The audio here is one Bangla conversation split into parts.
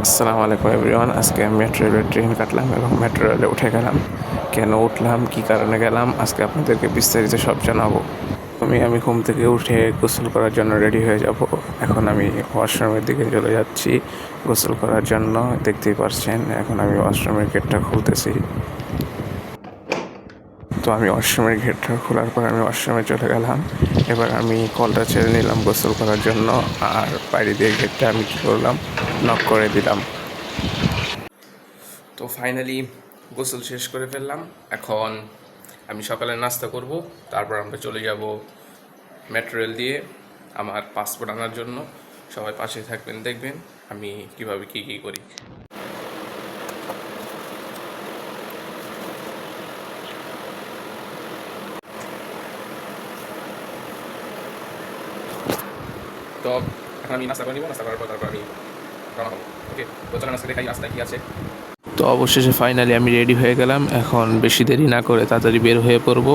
আসসালামু আলাইকুম এভরিওয়ান। আজকে আমি মেট্রো রেলের ট্রেন কাটলাম এবং মেট্রো রেলে উঠে গেলাম। কেন উঠলাম, কী কারণে গেলাম, আজকে আপনাদেরকে বিস্তারিত সব জানাবো। আমি ঘুম থেকে উঠে গোসল করার জন্য রেডি হয়ে যাব। এখন আমি ওয়াশরুমের দিকে চলে যাচ্ছি গোসল করার জন্য। দেখতেই পারছেন এখন আমি ওয়াশরুমের গেটটা খুলতেছি। তো আমি ওয়াশরুমের গেটটা খোলার পর আমি ওয়াশরুমে চলে গেলাম। এবার আমি কলটা ছেড়ে নিলাম গোসল করার জন্য, আর বাইরে দিয়ে গেটটা আমি কী করলাম, নক করে দিলাম। তো ফাইনালি গোসল শেষ করে ফেললাম। এখন আমি সকালে নাস্তা করব, তারপর আমরা চলে যাব মেট্রো রেল দিয়ে আমার পাসপোর্ট আনার জন্য। সবাই পাশে থাকবেন, দেখবেন আমি কিভাবে কী করি। তো এখন আমি নাস্তা করে নিব, নাস্তা করার পর তারপর আমি রওনা হবো। ওকে, তো চলো নাস্তা দেখাই রাস্তায় কী আছে। তো অবশেষে ফাইনালি আমি রেডি হয়ে গেলাম। এখন বেশি দেরি না করে তাড়াতাড়ি বের হয়ে পড়ব।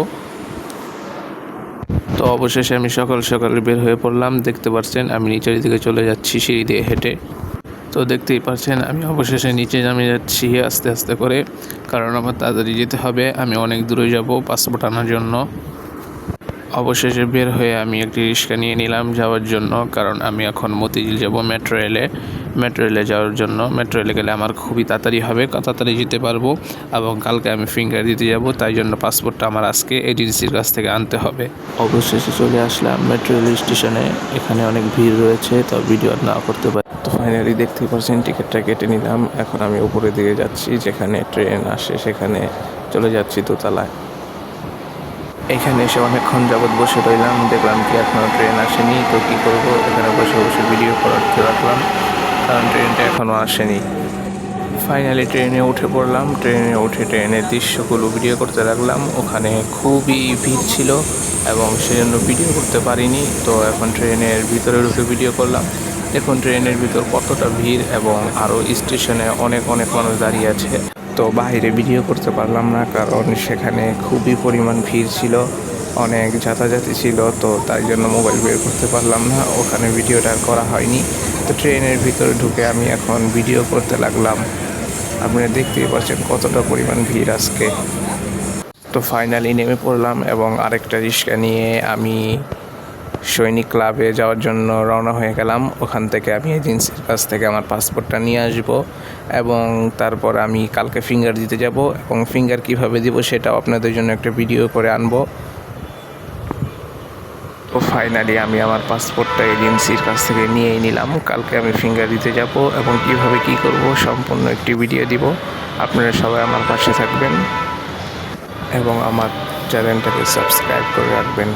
তো অবশেষে আমি সকাল সকালে বের হয়ে পড়লাম। দেখতে পাচ্ছেন আমি নিচের দিকে চলে যাচ্ছি সিঁড়ি দিয়ে হেঁটে। তো দেখতেই পাচ্ছেন আমি অবশেষে নিচে নামে যাচ্ছি আস্তে আস্তে করে, কারণ আমার তাড়াতাড়ি যেতে হবে। আমি অনেক দূরে যাব পাসপোর্ট আনার জন্য। অবশেষে বের হয়ে আমি একটি রিক্সা নিয়ে নিলাম যাওয়ার জন্য, কারণ আমি এখন মতিঝিল যাব মেট্রো রেলে যাওয়ার জন্য। মেট্রো রেলে গেলে আমার খুবই তাড়াতাড়ি হবে, তাড়াতাড়ি যেতে পারবো, এবং কালকে আমি ফিঙ্গার দিতে যাব। তাই জন্য পাসপোর্টটা আমার আজকে এজেন্সির কাছ থেকে আনতে হবে। অবশেষে চলে আসলাম মেট্রো রেল স্টেশনে। এখানে অনেক ভিড় রয়েছে, তো ভিডিও না করতে পারি। তো ফাইনালি দেখতেই পাচ্ছেন টিকিটটা কেটে নিলাম। এখন আমি উপরের দিকে যাচ্ছি, যেখানে ট্রেন আসে সেখানে চলে যাচ্ছি দোতলায়। এখানে এসে অনেকক্ষণ যাবৎ বসে রইলাম, দেখলাম কি এখনও ট্রেন আসেনি। তো কী করবো, এখানে বসে বসে ভিডিও করতে রাখলাম, কারণ ট্রেনটা এখনও আসেনি। ফাইনালি ট্রেনে উঠে পড়লাম। ট্রেনে উঠে ট্রেনের দৃশ্যগুলো ভিডিও করতে লাগলাম। ওখানে খুবই ভিড় ছিল এবং সেজন্য ভিডিও করতে পারিনি। তো এখন ট্রেনের ভিতরে ঢুকে ভিডিও করলাম। দেখুন ট্রেনের ভিতর কতটা ভিড়, এবং আরও স্টেশনে অনেক অনেক মানুষ দাঁড়িয়ে আছে। তো বাইরে ভিডিও করতে পারলাম না, কারণ সেখানে খুবই পরিমাণ ভিড় ছিল, অনেক যাতাযাতি ছিল। তো তাই জন্য মোবাইল বের করতে পারলাম না, ওখানে ভিডিওটা আর করা হয়নি। তো ট্রেনের ভিতরে ঢুকে আমি এখন ভিডিও করতে লাগলাম। আপনারা দেখতেই পাচ্ছেন কতটা পরিমাণ ভিড় আজকে। তো ফাইনালি নেমে পড়লাম এবং আরেকটা রিক্সা নিয়ে আমি সৈনিক ক্লাবে যাওয়ার জন্য রওনা হয়ে গেলাম। ওখান থেকে আমি এজেন্সির কাছ থেকে আমার পাসপোর্টটা নিয়ে আসব, এবং তারপর আমি কালকে ফিঙ্গার দিতে যাব, এবং ফিঙ্গার কিভাবে দিব সেটাও আপনাদের জন্য একটা ভিডিও করে আনবো। তো ফাইনালি আমি আমার পাসপোর্টটা এজেন্সির কাছ থেকে নিয়েই নিলাম। কালকে আমি ফিঙ্গার দিতে যাব এবং কিভাবে কি করব সম্পূর্ণ একটি ভিডিও দিব। আপনারা সবাই আমার পাশে থাকবেন এবং আমার চ্যানেলটাকে সাবস্ক্রাইব করে রাখবেন।